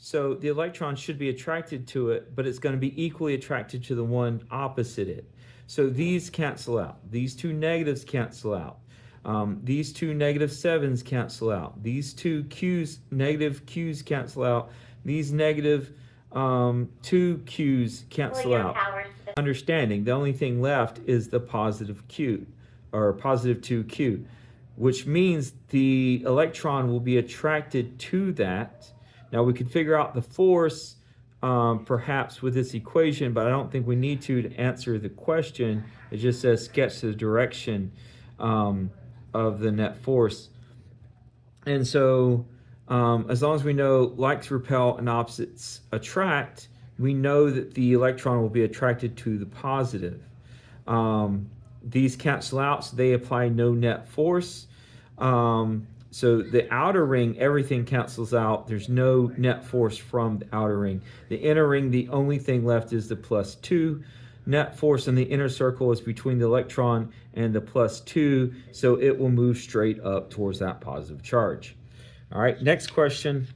So the electron should be attracted to it, but it's going to be equally attracted to the one opposite it. So these cancel out. These two negatives cancel out. These two -7s cancel out. These two q's, negative q's cancel out. These negative 2 q's cancel out. Understanding, the only thing left is the positive q, or positive 2q, which means the electron will be attracted to that. Now we could figure out the force perhaps with this equation, but I don't think we need to answer the question. It just says sketch the direction of the net force. And so as long as we know likes repel and opposites attract, we know that the electron will be attracted to the positive. These cancel out, so they apply no net force. So the outer ring, everything cancels out. There's no net force from the outer ring. The inner ring, the only thing left is the +2. Net force in the inner circle is between the electron and the +2, so it will move straight up towards that positive charge. All right, next question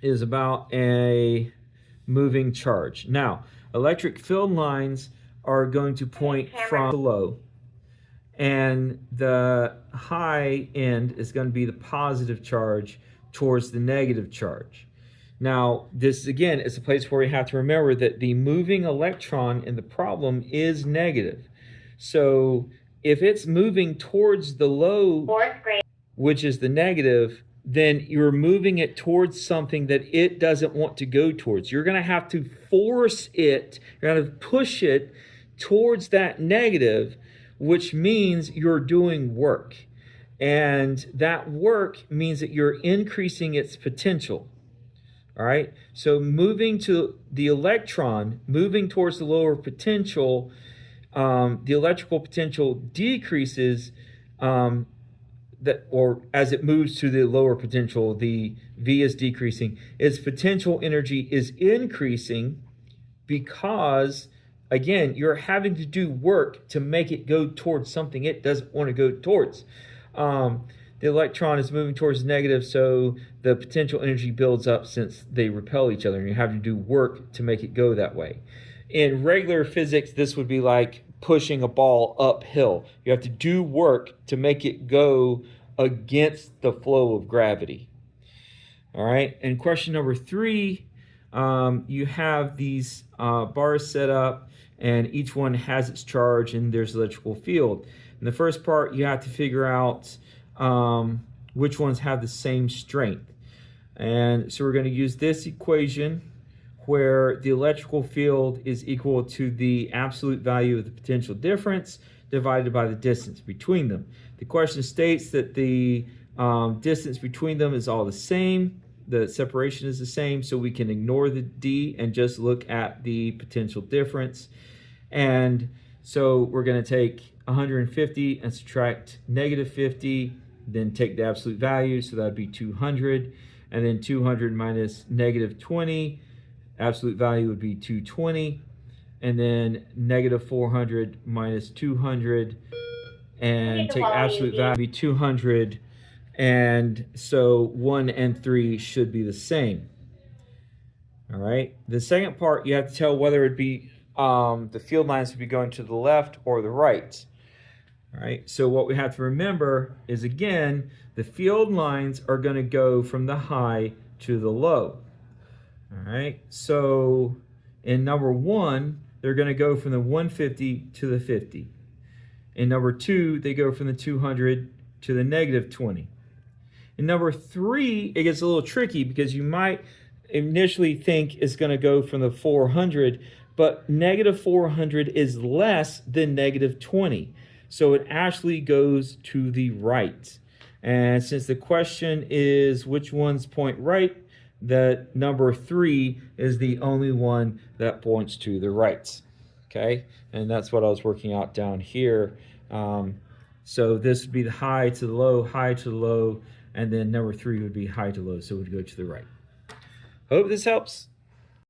is about a moving charge. Now, electric field lines are going to point from the low, and the high end is going to be the positive charge towards the negative charge. Now, this again is a place where we have to remember that the moving electron in the problem is negative. So if it's moving towards the low, which is the negative, then you're moving it towards something that it doesn't want to go towards. You're going to have to force it, you're going to push it towards that negative, which means you're doing work. And that work means that you're increasing its potential. All right, so moving to the electron, moving towards the lower potential, the electrical potential decreases, or as it moves to the lower potential, the V is decreasing. Its potential energy is increasing because, again, you're having to do work to make it go towards something it doesn't want to go towards. The electron is moving towards negative, so the potential energy builds up since they repel each other, and you have to do work to make it go that way. In regular physics, this would be like pushing a ball uphill. You have to do work to make it go against the flow of gravity. All right, and question number 3, you have these bars set up, and each one has its charge, and there's electrical field. In the first part, you have to figure out which ones have the same strength. And so we're going to use this equation where the electrical field is equal to the absolute value of the potential difference divided by the distance between them. The question states that the distance between them is all the same. The separation is the same, so we can ignore the D and just look at the potential difference. And so we're going to take 150 and subtract -50, then take the absolute value, so that would be 200, and then 200 minus -20, absolute value would be 220, and then -400 minus 200, and take absolute value would be 200, and so 1 and 3 should be the same. All right, the second part, you have to tell whether it be the field lines would be going to the left or the right. All right, so what we have to remember is, again, the field lines are going to go from the high to the low. All right, so in number 1, they're going to go from the 150 to the 50. In number 2, they go from the 200 to the -20. In number 3, it gets a little tricky because you might initially think it's going to go from the 400, but -400 is less than -20. So it actually goes to the right. And since the question is which ones point right, that number 3 is the only one that points to the right. Okay, and that's what I was working out down here. So this would be the high to the low, high to the low, and then number 3 would be high to low, so it would go to the right. Hope this helps.